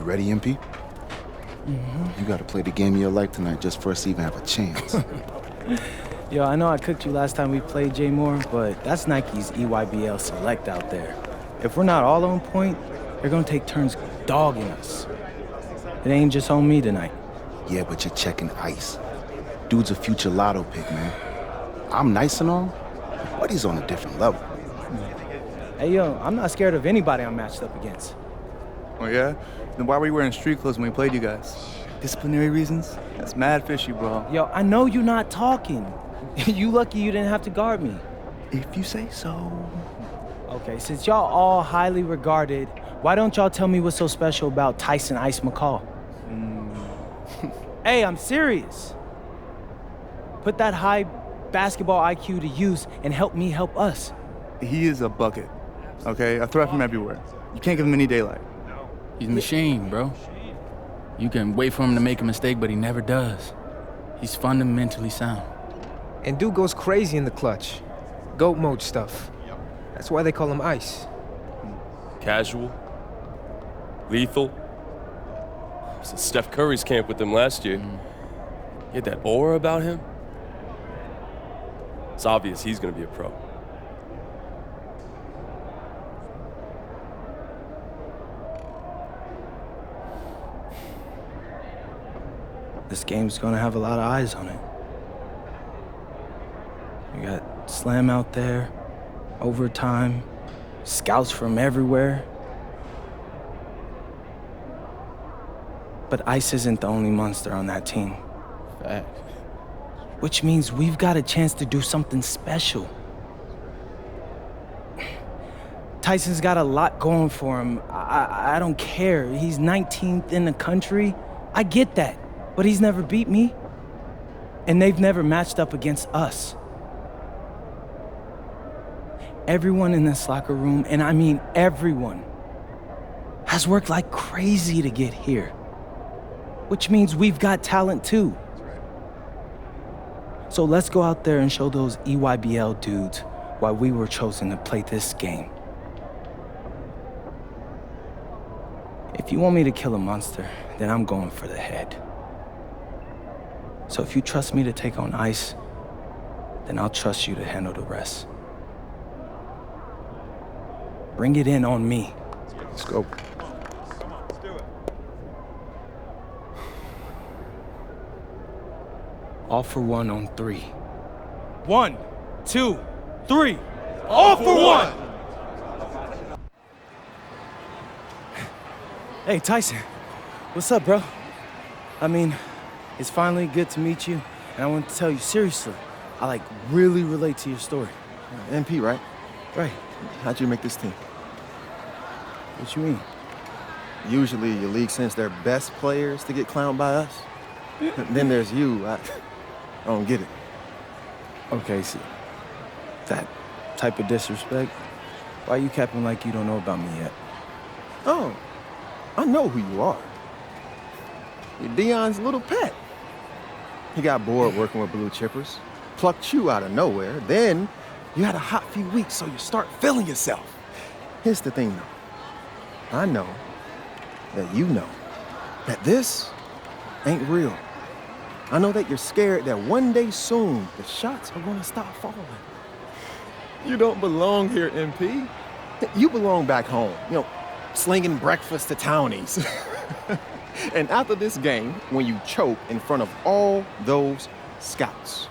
You ready, MP? You gotta play the game of your life tonight just for us to even have a chance. Yo, I know I cooked you last time we played J Moore, but that's Nike's EYBL Select out there. If we're not all on point, they're gonna take turns dogging us. It ain't just on me tonight. Yeah, but you're checking ice. Dude's a future lotto pick, man. I'm nice and all, but he's on a different level. Hey, yo, I'm not scared of anybody I'm matched up against. Oh, yeah? Then why were you wearing street clothes when we played you guys? Disciplinary reasons? That's mad fishy, bro. Yo, I know you're not talking. You lucky you didn't have to guard me. If you say so. Okay, since y'all all highly regarded, why don't y'all tell me what's so special about Tyson Ice McCall? Hey, I'm serious. Put that high basketball IQ to use and help me help us. He is a bucket, okay? A threat from everywhere. You can't give him any daylight. He's a machine, bro. You can wait for him to make a mistake, but he never does. He's fundamentally sound. And dude goes crazy in the clutch. GOAT mode stuff. That's why they call him Ice. Casual. Lethal. I was at Steph Curry's camp with him last year. He had that aura about him. It's obvious he's gonna be a pro. This game's gonna have a lot of eyes on it. You got Slam out there, overtime, scouts from everywhere. But Ice isn't the only monster on that team. Fact. Which means we've got a chance to do something special. Tyson's got a lot going for him. I don't care. He's 19th in the country. I get that. But he's never beat me. And they've never matched up against us. Everyone in this locker room, and I mean everyone, has worked like crazy to get here. Which means we've got talent too. So let's go out there and show those EYBL dudes why we were chosen to play this game. If you want me to kill a monster, then I'm going for the head. So if you trust me to take on Ice, then I'll trust you to handle the rest. Bring it in on me. Let's go. All for one on 3. 1, 2, 3. All for one! Hey, Tyson. What's up, bro? I mean, it's finally good to meet you, and I want to tell you seriously, I really relate to your story. MP, right? Right. How'd you make this team? What you mean? Usually your league sends their best players to get clowned by us. Then there's you. I don't get it. Okay, see, that type of disrespect, why you capping like you don't know about me yet? Oh, I know who you are. You're Dion's little pet. He got bored working with blue chippers, plucked you out of nowhere, then you had a hot few weeks, so you start feeling yourself. Here's the thing, though. I know that you know that this ain't real. I know that you're scared that one day soon, the shots are gonna stop falling. You don't belong here, MP. You belong back home, slinging breakfast to townies. And after this game, when you choke in front of all those scouts,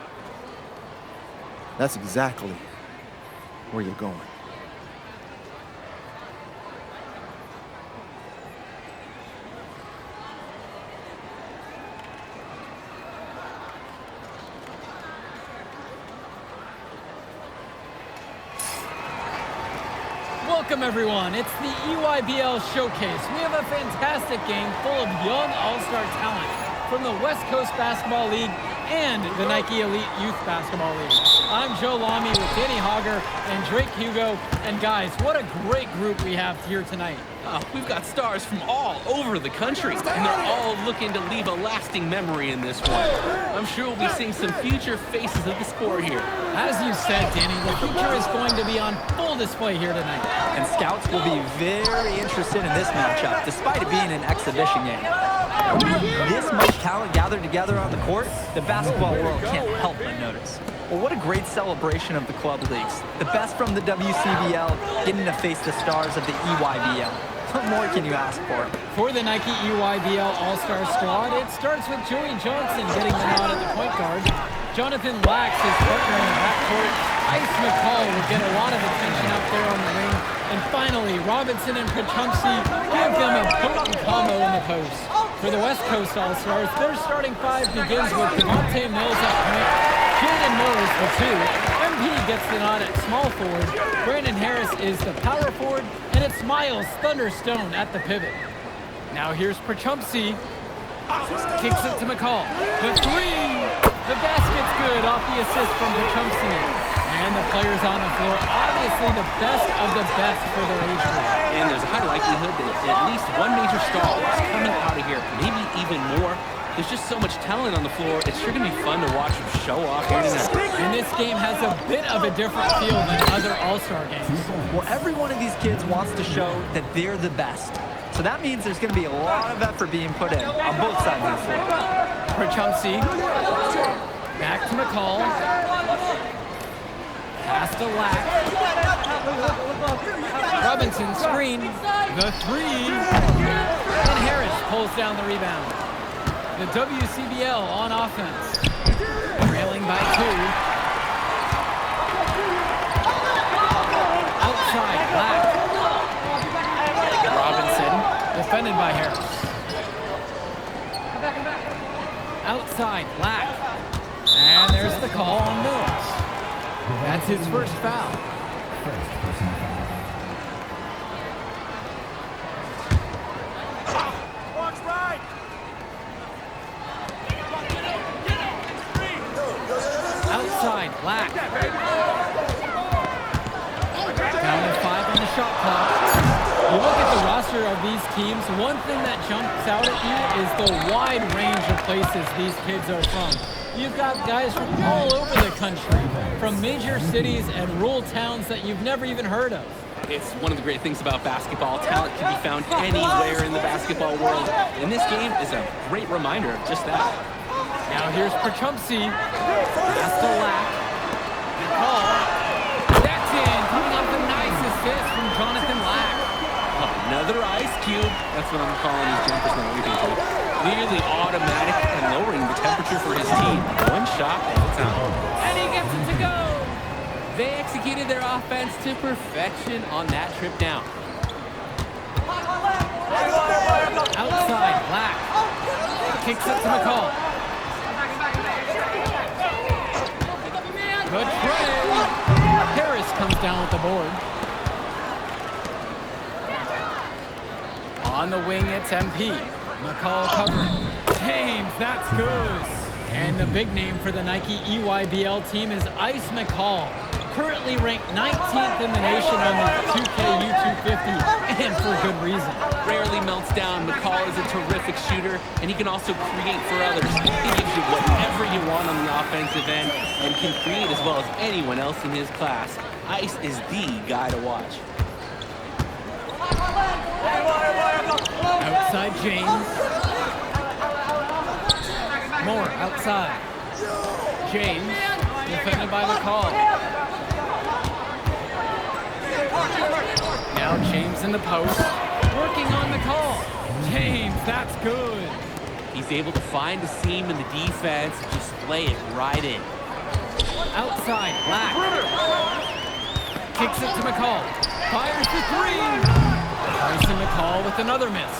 that's exactly where you're going. Welcome everyone, it's the EYBL Showcase. We have a fantastic game full of young all-star talent from the West Coast Basketball League and the Nike Elite Youth Basketball League. I'm Joe Lamy with Danny Hogger and Drake Hugo. And guys, what a great group we have here tonight. We've got stars from all over the country, and they're all looking to leave a lasting memory in this one. I'm sure we'll be seeing some future faces of the sport here. As you said, Danny, the future is going to be on full display here tonight. And scouts will be very interested in this matchup, despite it being an exhibition game. With this much talent gathered together on the court, the basketball world can't help but notice. Well, what a great celebration of the club leagues. The best from the Wcbl getting to face the stars of the EYBL. What more can you ask for? For the Nike EYBL All-Star squad, it starts with Joey Johnson getting the nod at the point guard. Jonathan Lax, his partner in the backcourt. Ice McCall will get a lot of attention out there on the ring. And finally, Robinson and Pachumsi give them a potent combo in the post. For the West Coast All-Stars, their starting five begins with Devontae Mills at point, Jaden Mills for two, MP gets the nod at small forward, Brandon Harris is the power forward, and it's Miles Thunderstone at the pivot. Now here's Pachumsi, kicks it to McCall, the three, the basket's good off the assist from Pachumsi. And the players on the floor, obviously the best of the best for their age group. And there's a high likelihood that at least one major star is coming out of here, maybe even more. There's just so much talent on the floor, it's sure going to be fun to watch them show off here tonight. And this game has a bit of a different feel than other All-Star games. Well, every one of these kids wants to show that they're the best. So that means there's going to be a lot of effort being put in on both sides of the floor. Pachumsi, back to McCall. Pass to Lack. Robinson screen. The three. And Harris pulls down the rebound. The WCBL on offense. Trailing by two. Outside, Lack. Robinson, defended by Harris. Outside, Lack. And there's the call on Mills. That's his first foul. Outside, Lack. Down to 5 on the shot clock. You look at the roster of these teams, one thing that jumps out at you is the wide range of places these kids are from. You've got guys from all over the country, from major cities and rural towns that you've never even heard of. It's one of the great things about basketball. Talent can be found anywhere in the basketball world. And this game is a great reminder of just that. Now here's Pachumsi. Pass to Lack. Good call. That's in. Coming off a nice assist from Jonathan Lack. Another ice cube. That's what I'm calling these jumpers now. Nearly automatic and lowering the temperature for his team. One shot at a time. And he gets it to go. They executed their offense to perfection on that trip down. Outside, Lack. Kicks it to McCall. Good trade. Harris comes down with the board. On the wing, it's MP. McCall covering. James, that's good. And the big name for the Nike EYBL team is Ice McCall. Currently ranked 19th in the nation on the 2K U250, and for good reason. Rarely melts down. McCall is a terrific shooter, and he can also create for others. He gives you whatever you want on the offensive end and can create as well as anyone else in his class. Ice is the guy to watch. Outside James. Moore outside. James, defended by McCall. Now James in the post, working on McCall. James, that's good. He's able to find a seam in the defense and just lay it right in. Outside, Lack. Kicks it to McCall. Fires the three. Bryson McCall with another miss.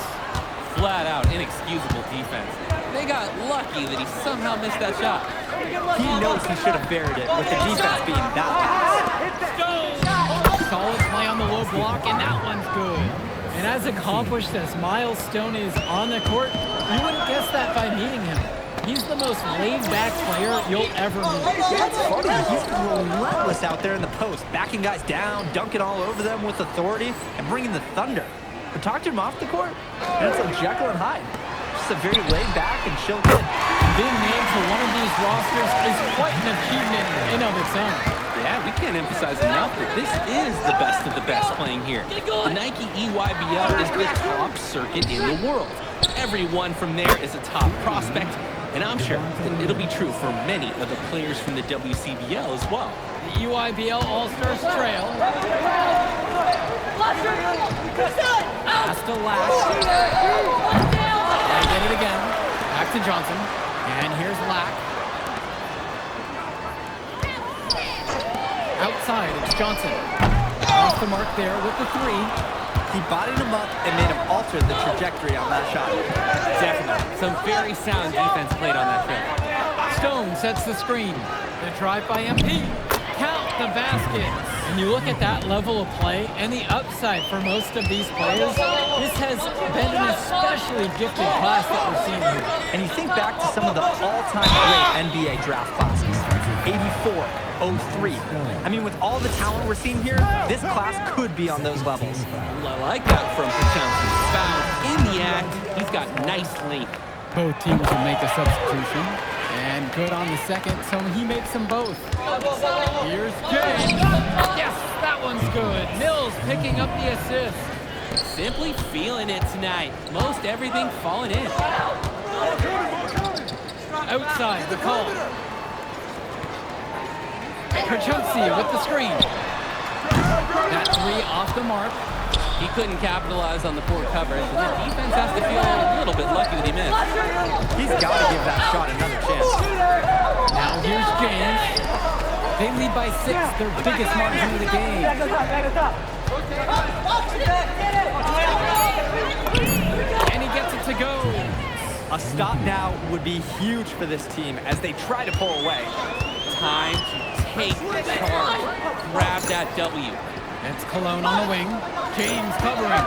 Flat out inexcusable defense. They got lucky that he somehow missed that shot. He knows he should have buried it with the defense being that fast. Solid play on the low block, and that one's good. And as accomplished as Miles Stone is on the court, you wouldn't guess that by meeting him. He's the most laid-back player you'll ever meet. That's funny. He's relentless out there in the post, backing guys down, dunking all over them with authority, and bringing the thunder. But talk to him off the court, and it's like Jekyll and Hyde. Just a very laid-back and chill kid. Being named to one of these rosters is quite an achievement in and of its own. Yeah, we can't emphasize enough that this is the best of the best playing here. The Nike EYBL is the top circuit in the world. Everyone from there is a top prospect, and I'm sure that it'll be true for many of the players from the WCBL as well. The EYBL All-Stars trail. Pass to Lack. They get it again. Back to Johnson. And here's Lack. Outside, it's Johnson. Off the mark there with the three. He bodied him up and made him alter the trajectory on that shot. Definitely. Some very sound defense played on that field. Stone sets the screen. The drive by MP. Count the basket. And you look at that level of play and the upside for most of these players, this has been an especially gifted class that we're seeing here. And you think back to some of the all-time great NBA draft classes. 84, 03. I mean, with all the talent we're seeing here, this class could be on those levels. I like that from Johnson. Fouled in the act. He's got nice length. Both teams will make a substitution. And good on the second, so he makes them both. Here's James. Yes, that one's good. Mills picking up the assist. Simply feeling it tonight. Most everything falling in. Outside, the call. Krachunsi with the screen. That three off the mark. He couldn't capitalize on the poor coverage, and the defense has to feel a little bit lucky that he missed. He's got to give that shot another chance. Now here's James. They lead by 6, their biggest margin of the game. And he gets it to go. A stop now would be huge for this team as they try to pull away. Time to take charge. Grab that W. It's Cologne on the wing. James covering.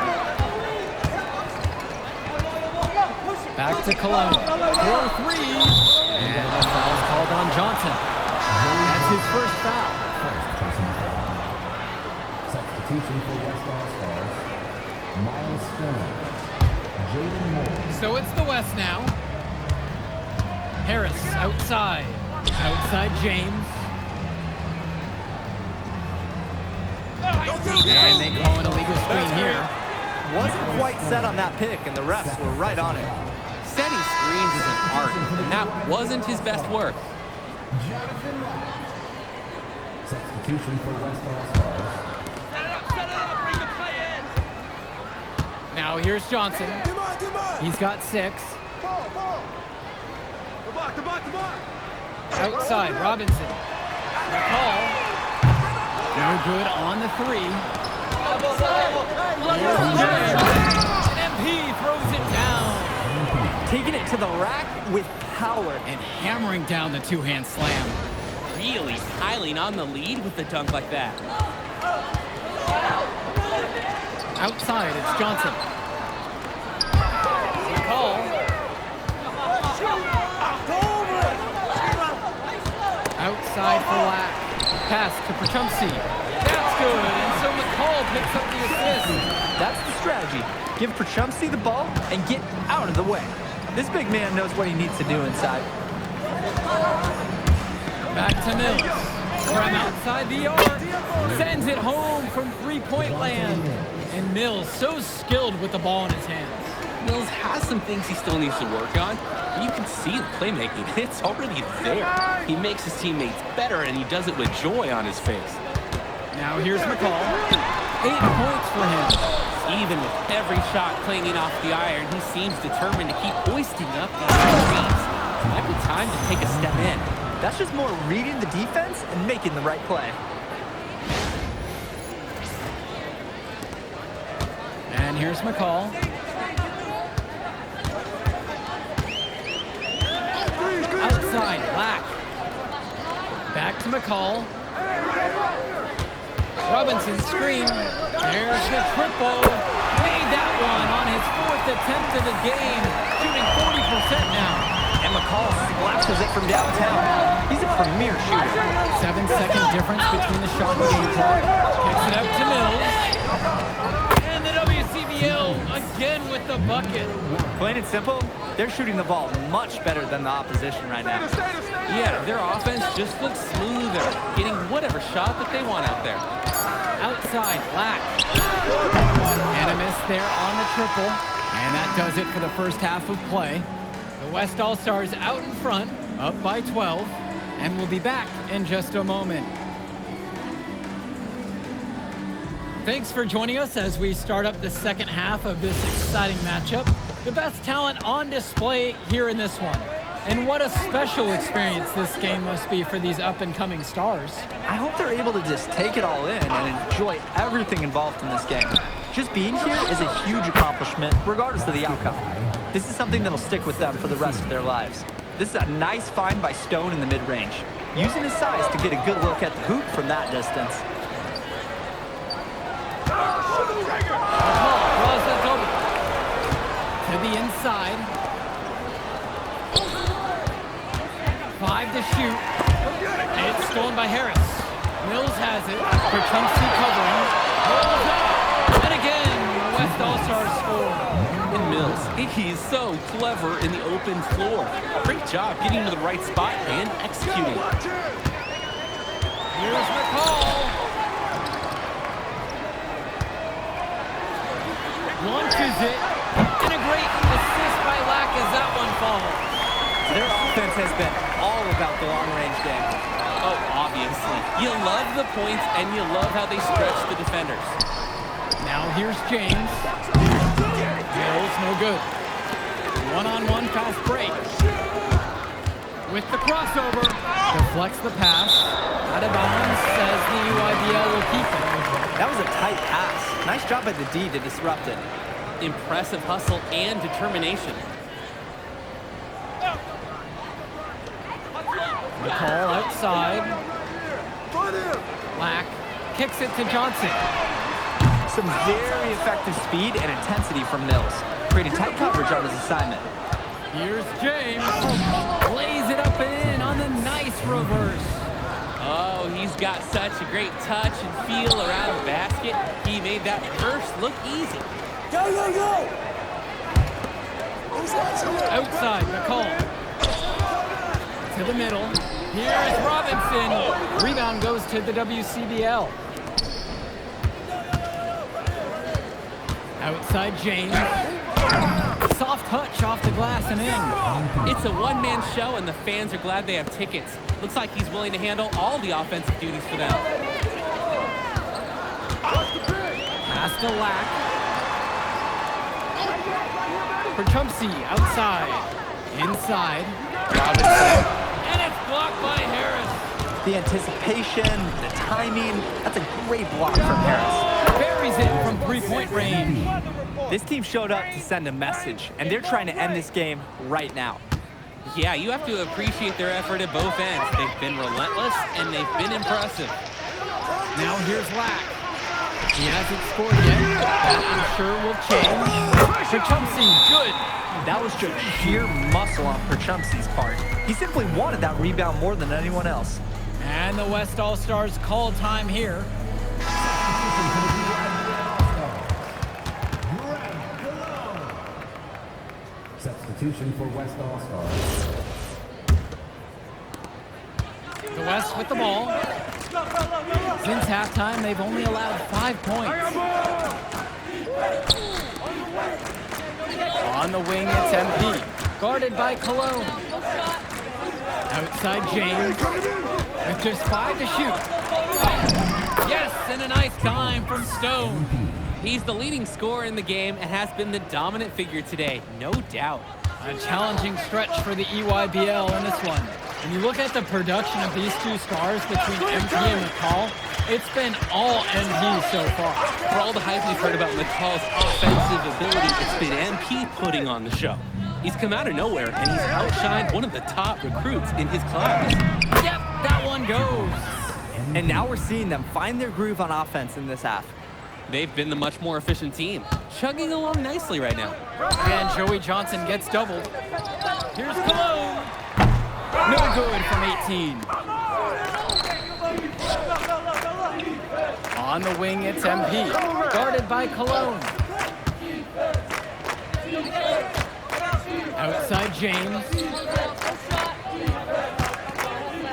Back to Cologne. 4-3. And the foul's called on Johnson. That's his first foul. Substitution for West All-Stars. Miles Stone. Jaden Moore. So it's the West now. Harris outside. Outside James. And they call an illegal screen here. Wasn't quite set on that pick, and the refs were right on it. Setting screens is an art, and that wasn't his best work. Substitution for West All-Stars. Now here's Johnson. He's got 6. Outside, Robinson. The call. No good on the 3. MP throws it down. Taking it to the rack with power. And hammering down the two-hand slam. Really piling on the lead with the dunk like that. Outside, it's Johnson. The call. Outside for Lack. Pass to Krachunsi. That's good, and so McCall picks up the assist. That's the strategy. Give Krachunsi the ball and get out of the way. This big man knows what he needs to do inside. Back to Mills. From outside the arc. Sends it home from three-point land. And Mills so skilled with the ball in his hands. Mills has some things he still needs to work on. You can see the playmaking. It's already there. He makes his teammates better, and he does it with joy on his face. Now here's McCall. 8 points for him. Even with every shot clanging off the iron, he seems determined to keep hoisting up these leads. Might be time to take a step in. That's just more reading the defense and making the right play. And here's McCall. Outside, Lack. Back to McCall. Robinson screen. There's the triple. Made that one on his 4th attempt of the game. Shooting 40% now. And McCall launches it from downtown. He's a premier shooter. 7-second difference between the shot and game clock. Kicks it up to Mills. And the WCBL again with the bucket. Plain and simple, they're shooting the ball much better than the opposition right now. Yeah, their offense just looks smoother, getting whatever shot that they want out there. Outside, Black. And a miss there on the triple. And that does it for the first half of play. The West All-Stars out in front, up by 12. And we'll be back in just a moment. Thanks for joining us as we start up the second half of this exciting matchup. The best talent on display here in this one. And what a special experience this game must be for these up-and-coming stars. I hope they're able to just take it all in and enjoy everything involved in this game. Just being here is a huge accomplishment, regardless of the outcome. This is something that'll stick with them for the rest of their lives. This is a nice find by Stone in the mid-range, using his size to get a good look at the hoop from that distance. Draws that double. To the inside. 5 to shoot. It's stolen by Harris. Mills has it. Perchumsky covering. Rolls up. And again, West All-Stars score. And Mills, he's so clever in the open floor. Great job getting to the right spot and executing. Here's McCall. Launches it. And a great assist by Lack as that one falls. Their offense has been all about the long-range game. Oh, obviously. You love the points, and you love how they stretch the defenders. Now here's James. Mills, no good. One-on-one fast break. With the crossover, deflects the pass. Out of bounds, says the UIBL will keep it. That was a tight pass. Nice job by the D to disrupt it. Impressive hustle and determination. McCall outside. Lack kicks it to Johnson. Some very effective speed and intensity from Mills, creating tight coverage on his assignment. Here's James. Lays it up and in on the nice reverse. Oh, he's got such a great touch and feel around the basket. He made that reverse look easy. Outside, McCall. To the middle. Here's Robinson. Rebound goes to the WCBL. Outside, James. Soft touch off the glass and in. It's a one-man show, and the fans are glad they have tickets. Looks like he's willing to handle all the offensive duties for them. Pass to Lack. Perchumsky outside. Inside. Robinson. And it's blocked by Harris. The anticipation, the timing, that's a great block from Harris. Buries it from three-point range. This team showed up to send a message, and they're trying to end this game right now. Yeah, you have to appreciate their effort at both ends. They've been relentless, and they've been impressive. Now here's Lack. He hasn't scored yet. That I'm sure will change. Perchumsky, good. That was just sheer muscle on Perchumsky's part. He simply wanted that rebound more than anyone else. And the West All-Stars call time here. Substitution for West All-Stars. The West with the ball. Since halftime, they've only allowed 5 points. On the wing, it's MP. Guarded by Cologne. Outside, James. With just 5 to shoot. Yes, and a nice dime from Stone. He's the leading scorer in the game and has been the dominant figure today, no doubt. A challenging stretch for the EYBL in this one. When you look at the production of these two stars between MP and McCall, it's been all MP so far. For all the hype we've heard about McCall's offensive ability, it's been MP putting on the show. He's come out of nowhere, and he's outshined one of the top recruits in his class. Yep, that one goes. And now we're seeing them find their groove on offense in this half. They've been the much more efficient team, chugging along nicely right now. And Joey Johnson gets doubled. Here's Cologne. No good from 18. On the wing, it's MP. Guarded by Cologne. Outside James.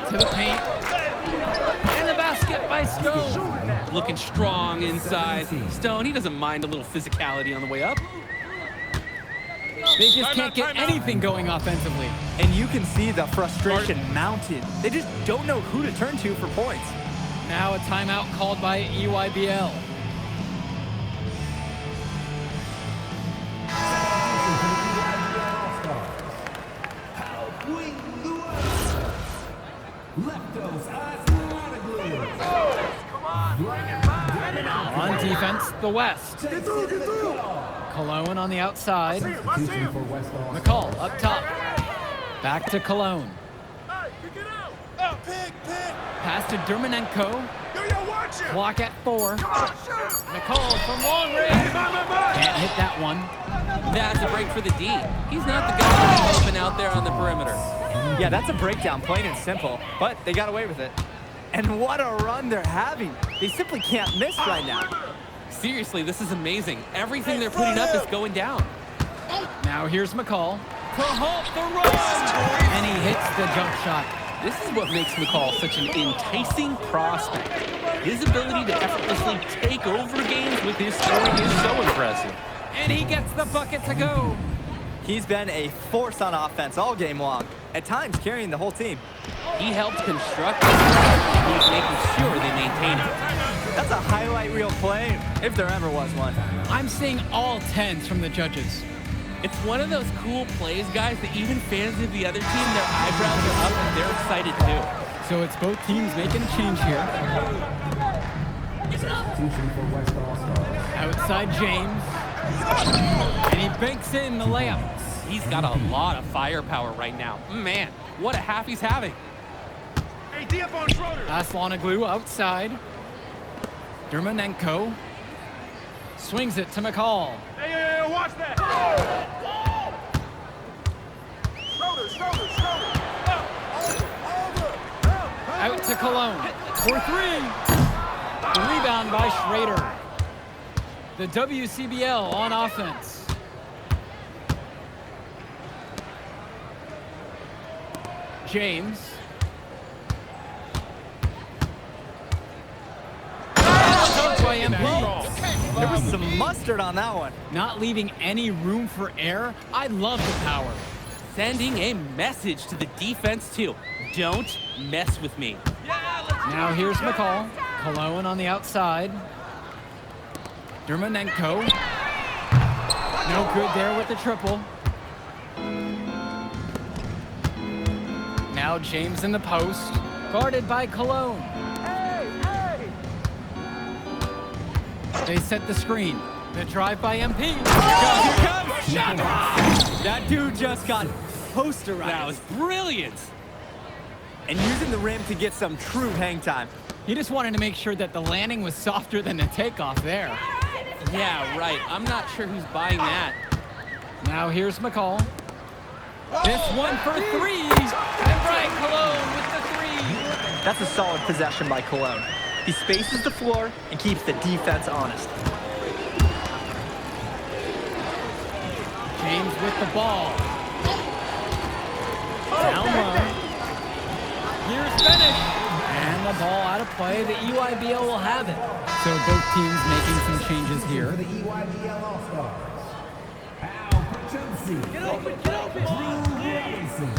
To the paint. And the basket by Stone. Looking strong inside. Stone, he doesn't mind a little physicality on the way up. They just can't get anything going offensively. And you can see the frustration mounted. They just don't know who to turn to for points. Now a timeout called by EYBL. On defense, the West. Cologne on the outside. McCall up top. Back to Cologne. Pass to Dermanenko. Clock at 4. McCall from long range. Can't hit that one. That's a break for the D. He's not the guy that's open out there on the perimeter. Yeah, that's a breakdown, plain and simple. But they got away with it. And what a run they're having. They simply can't miss right now. Seriously, this is amazing. Everything they're putting up is going down. Now here's McCall to halt the run. And he hits the jump shot. This is what makes McCall such an enticing prospect. His ability to effortlessly take over games with his scoring is so impressive. And he gets the bucket to go. He's been a force on offense all game long, at times carrying the whole team. He helped construct this and he's making sure they maintain it. That's a highlight reel play, if there ever was one. I'm seeing all 10s from the judges. It's one of those cool plays, guys, that even fans of the other team, their eyebrows are up and they're excited too. So it's both teams making a change here. Substitution for West All-Stars. Outside James. And he banks in the layup. He's got a lot of firepower right now. Man, what a half he's having. Aslanoglu outside. Dermanenko swings it to McCall. Hey, watch that! Out to Cologne for 3. The rebound by Schrader. The WCBL on offense. James. By MP. There was some mustard on that one. Not leaving any room for error. I love the power. Sending a message to the defense too. Don't mess with me. Now here's McCall. Cologne on the outside. Dermanenko. No good there with the triple. Now James in the post. Guarded by Cologne. They set the screen. The drive by MP. Here comes shot. That dude just got posterized. That was brilliant. And using the rim to get some true hang time. He just wanted to make sure that the landing was softer than the takeoff there. Yeah, right. I'm not sure who's buying that. Now here's McCall. This one for 3. And Brian Cologne with the 3. That's a solid possession by Cologne. He spaces the floor and keeps the defense honest. James with the ball. Down low. Here's finish. And the ball out of play. The EYBL will have it. So both teams making some changes here. For the EYBL All-Stars. Al Pachunsi. Get open, get open! Robinson.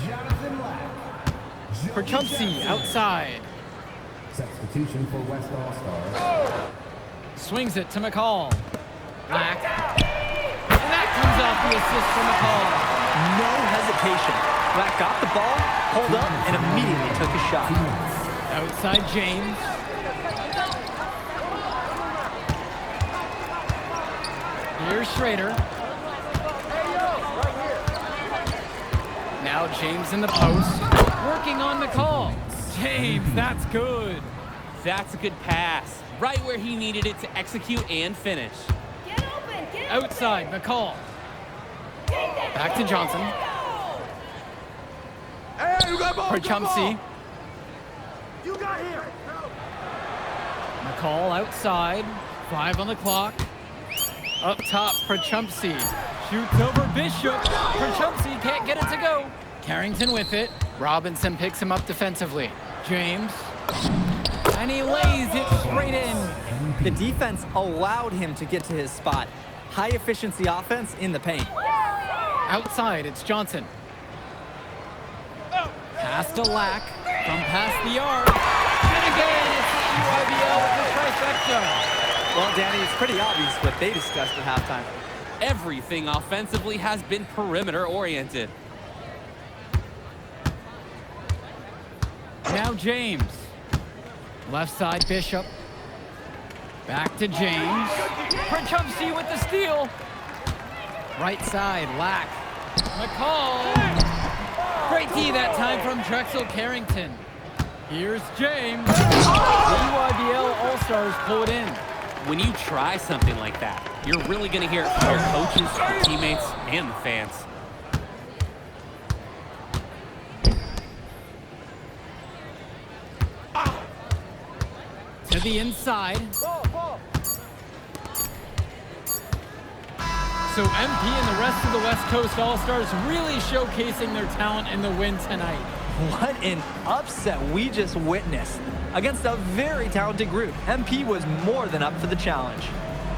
Jonathan Lack. Perchumsey outside. Substitution for West All-Stars. Swings it to McCall. Lack. And that comes off the assist for McCall. No hesitation. Black got the ball, pulled up, and immediately took a shot. Outside James. Here's Schrader. Now James in the post. Working on McCall. James, that's good. That's a good pass. Right where he needed it to execute and finish. Outside, McCall. Back to Johnson. Perchumpsy. You got here. McCall outside. 5 on the clock. Up top, Perchumpsy. Shoots over Bishop. Perchumpsy can't get it to go. Carrington with it. Robinson picks him up defensively. James. And he lays it straight in. The defense allowed him to get to his spot. High efficiency offense in the paint. Outside, it's Johnson. Pass to Lack. From past the arc. And again, it's the EYBL with the trifecta. Well, Danny, it's pretty obvious what they discussed at halftime. Everything offensively has been perimeter oriented. Now James. Left side, Bishop. Back to James. Perchumpsy with the steal. Right side, Lack. McCall. Great D that time from Drexel Carrington. Here's James. The EYBL All-Stars pull it in. When you try something like that, you're really going to hear it from your coaches, your teammates, and the fans. To the inside. So MP and the rest of the West Coast All-Stars really showcasing their talent in the win tonight. What an upset we just witnessed. Against a very talented group, MP was more than up for the challenge.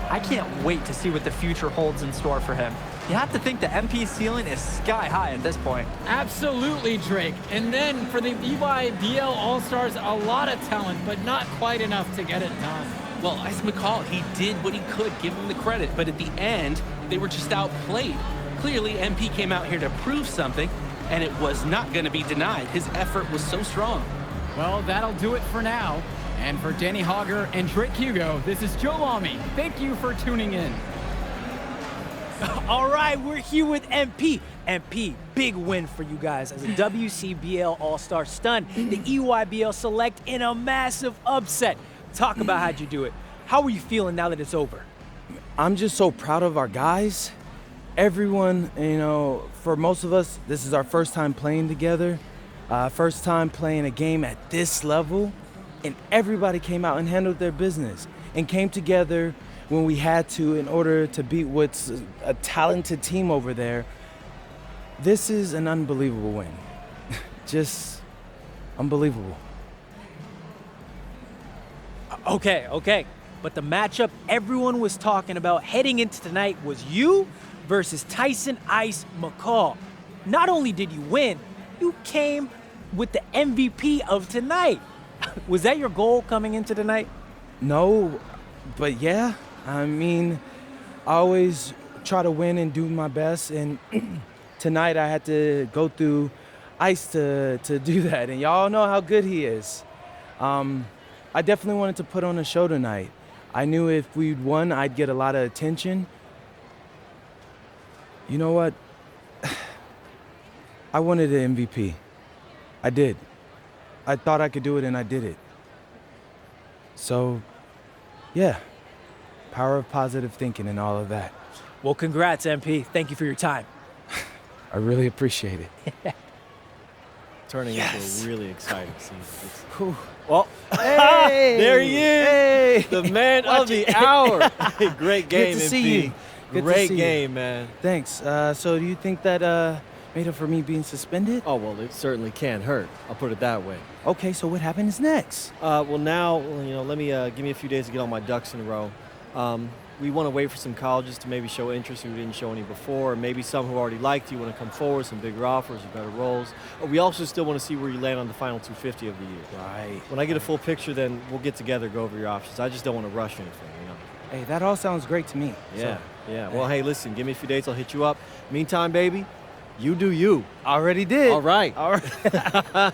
I can't wait to see what the future holds in store for him. You have to think the MP ceiling is sky high at this point. Absolutely, Drake. And then for the EYBL All-Stars, a lot of talent, but not quite enough to get it done. Well, Ice McCall, he did what he could, give him the credit, but at the end, they were just outplayed. Clearly, MP came out here to prove something, and it was not going to be denied. His effort was so strong. Well, that'll do it for now. And for Danny Hogger and Drake Hugo, this is Joe Lamy. Thank you for tuning in. All right, we're here with MP. MP, big win for you guys as a WCBL All-Star stun. The EYBL Select in a massive upset. Talk about how'd you do it. How are you feeling now that it's over? I'm just so proud of our guys. Everyone, you know, for most of us, this is our first time playing together. First time playing a game at this level. And everybody came out and handled their business and came together when we had to in order to beat what's a talented team over there. This is an unbelievable win. Just unbelievable. Okay. But the matchup everyone was talking about heading into tonight was you versus Tyson Ice McCall. Not only did you win, you came with the MVP of tonight. Was that your goal coming into tonight? No, but yeah. I mean, I always try to win and do my best, and tonight I had to go through Ice to do that, and y'all know how good he is. I definitely wanted to put on a show tonight. I knew if we'd won, I'd get a lot of attention. You know what? I wanted an MVP. I did. I thought I could do it, and I did it. So, yeah. Power of positive thinking and all of that. Well, congrats, MP. Thank you for your time. I really appreciate it. Turning into a really exciting season. Well, hey, there he is, hey, the man of the hour. Great game, Good to MP. see you. Good Great to see game, you. man. Thanks. So do you think that made up for me being suspended? Oh, well, it certainly can't hurt. I'll put it that way. Okay, so what happens next? Well, now, let me give me a few days to get all my ducks in a row. We want to wait for some colleges to maybe show interest who didn't show any before, or maybe some who already liked you want to come forward, some bigger offers or better roles. We also still want to see where you land on the final 250 of the year. Right. When I get a full picture, then we'll get together, go over your options. I just don't want to rush anything, Hey, that all sounds great to me. Yeah, So, yeah. Well, hey, listen, give me a few dates, I'll hit you up. Meantime, baby, you do you. already did. All right. All right.